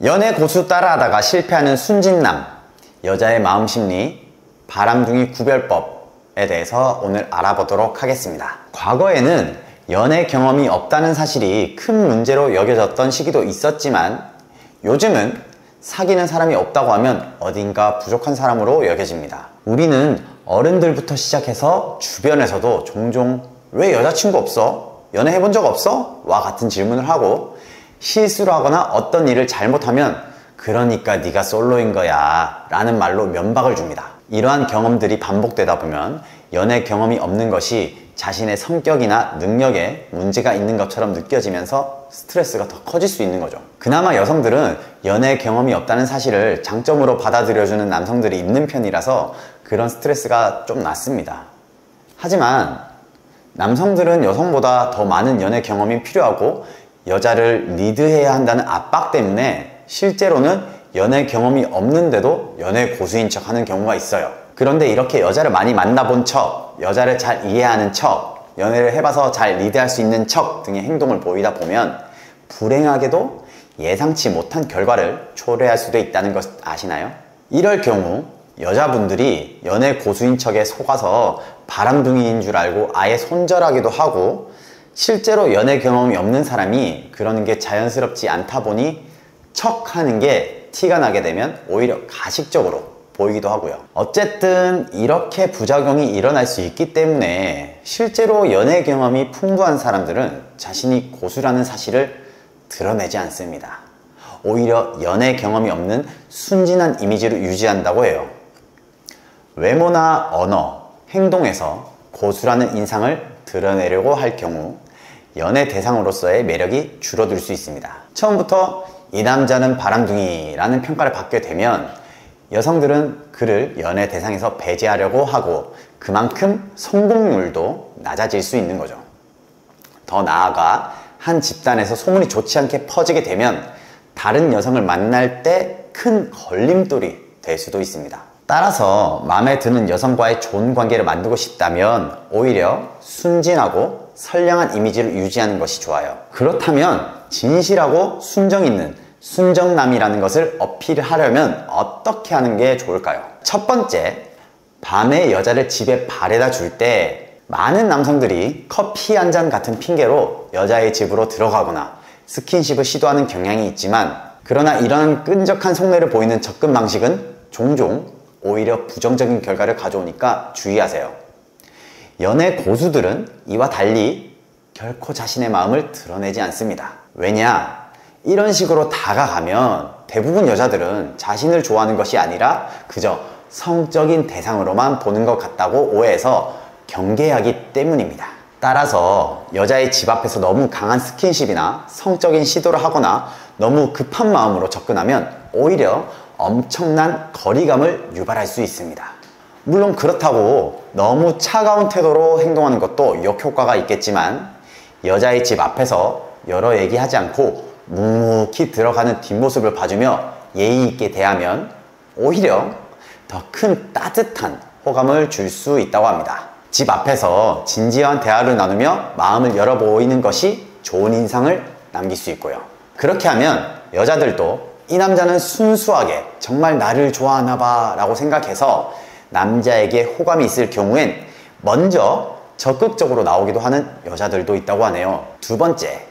연애 고수 따라하다가 실패하는 순진남, 여자의 마음 심리, 바람둥이 구별법에 대해서 오늘 알아보도록 하겠습니다. 과거에는 연애 경험이 없다는 사실이 큰 문제로 여겨졌던 시기도 있었지만 요즘은 사귀는 사람이 없다고 하면 어딘가 부족한 사람으로 여겨집니다. 우리는 어른들부터 시작해서 주변에서도 종종 왜 여자친구 없어? 연애해본 적 없어? 와 같은 질문을 하고 실수를 하거나 어떤 일을 잘못하면 그러니까 네가 솔로인 거야 라는 말로 면박을 줍니다. 이러한 경험들이 반복되다 보면 연애 경험이 없는 것이 자신의 성격이나 능력에 문제가 있는 것처럼 느껴지면서 스트레스가 더 커질 수 있는 거죠. 그나마 여성들은 연애 경험이 없다는 사실을 장점으로 받아들여주는 남성들이 있는 편이라서 그런 스트레스가 좀 낮습니다. 하지만 남성들은 여성보다 더 많은 연애 경험이 필요하고 여자를 리드해야 한다는 압박 때문에 실제로는 연애 경험이 없는데도 연애 고수인 척 하는 경우가 있어요. 그런데 이렇게 여자를 많이 만나본 척, 여자를 잘 이해하는 척, 연애를 해봐서 잘 리드할 수 있는 척 등의 행동을 보이다 보면 불행하게도 예상치 못한 결과를 초래할 수도 있다는 것 아시나요? 이럴 경우 여자분들이 연애 고수인 척에 속아서 바람둥이인 줄 알고 아예 손절하기도 하고 실제로 연애 경험이 없는 사람이 그러는 게 자연스럽지 않다 보니 척하는 게 티가 나게 되면 오히려 가식적으로 보이기도 하고요. 어쨌든 이렇게 부작용이 일어날 수 있기 때문에 실제로 연애 경험이 풍부한 사람들은 자신이 고수라는 사실을 드러내지 않습니다. 오히려 연애 경험이 없는 순진한 이미지를 유지한다고 해요. 외모나 언어, 행동에서 고수라는 인상을 드러내려고 할 경우 연애 대상으로서의 매력이 줄어들 수 있습니다. 처음부터 이 남자는 바람둥이라는 평가를 받게 되면 여성들은 그를 연애 대상에서 배제하려고 하고 그만큼 성공률도 낮아질 수 있는 거죠. 더 나아가 한 집단에서 소문이 좋지 않게 퍼지게 되면 다른 여성을 만날 때 큰 걸림돌이 될 수도 있습니다. 따라서 마음에 드는 여성과의 좋은 관계를 만들고 싶다면 오히려 순진하고 선량한 이미지를 유지하는 것이 좋아요. 그렇다면 진실하고 순정 있는 순정남이라는 것을 어필하려면 어떻게 하는 게 좋을까요? 첫 번째, 밤에 여자를 집에 바래다 줄 때 많은 남성들이 커피 한 잔 같은 핑계로 여자의 집으로 들어가거나 스킨십을 시도하는 경향이 있지만 그러나 이런 끈적한 속내를 보이는 접근 방식은 종종 오히려 부정적인 결과를 가져오니까 주의하세요. 연애 고수들은 이와 달리 결코 자신의 마음을 드러내지 않습니다. 왜냐? 이런 식으로 다가가면 대부분 여자들은 자신을 좋아하는 것이 아니라 그저 성적인 대상으로만 보는 것 같다고 오해해서 경계하기 때문입니다. 따라서 여자의 집 앞에서 너무 강한 스킨십이나 성적인 시도를 하거나 너무 급한 마음으로 접근하면 오히려 엄청난 거리감을 유발할 수 있습니다. 물론 그렇다고 너무 차가운 태도로 행동하는 것도 역효과가 있겠지만 여자의 집 앞에서 여러 얘기하지 않고 묵묵히 들어가는 뒷모습을 봐주며 예의 있게 대하면 오히려 더 큰 따뜻한 호감을 줄 수 있다고 합니다. 집 앞에서 진지한 대화를 나누며 마음을 열어 보이는 것이 좋은 인상을 남길 수 있고요. 그렇게 하면 여자들도 이 남자는 순수하게 정말 나를 좋아하나 봐 라고 생각해서 남자에게 호감이 있을 경우엔 먼저 적극적으로 나오기도 하는 여자들도 있다고 하네요. 두 번째,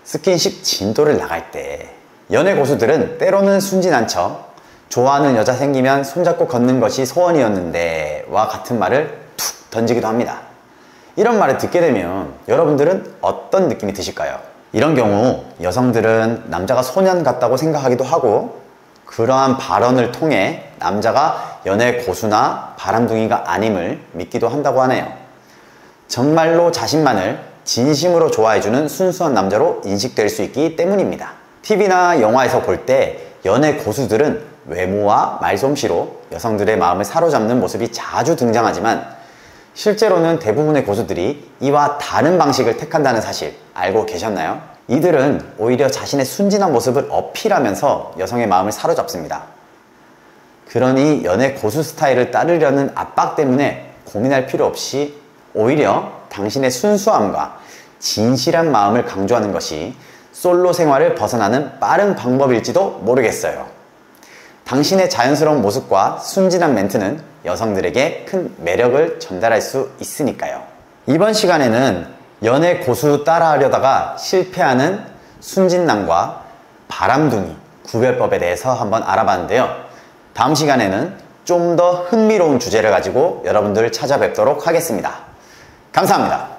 스킨십 진도를 나갈 때 연애 고수들은 때로는 순진한 척 좋아하는 여자 생기면 손잡고 걷는 것이 소원이었는데 와 같은 말을 툭 던지기도 합니다. 이런 말을 듣게 되면 여러분들은 어떤 느낌이 드실까요? 이런 경우 여성들은 남자가 소년 같다고 생각하기도 하고 그러한 발언을 통해 남자가 연애 고수나 바람둥이가 아님을 믿기도 한다고 하네요. 정말로 자신만을 진심으로 좋아해주는 순수한 남자로 인식될 수 있기 때문입니다. TV나 영화에서 볼 때 연애 고수들은 외모와 말솜씨로 여성들의 마음을 사로잡는 모습이 자주 등장하지만 실제로는 대부분의 고수들이 이와 다른 방식을 택한다는 사실 알고 계셨나요? 이들은 오히려 자신의 순진한 모습을 어필하면서 여성의 마음을 사로잡습니다. 그러니 연애 고수 스타일을 따르려는 압박 때문에 고민할 필요 없이 오히려 당신의 순수함과 진실한 마음을 강조하는 것이 솔로 생활을 벗어나는 빠른 방법일지도 모르겠어요. 당신의 자연스러운 모습과 순진한 멘트는 여성들에게 큰 매력을 전달할 수 있으니까요. 이번 시간에는 연애 고수 따라하려다가 실패하는 순진남과 바람둥이 구별법에 대해서 한번 알아봤는데요. 다음 시간에는 좀 더 흥미로운 주제를 가지고 여러분들 찾아뵙도록 하겠습니다. 감사합니다.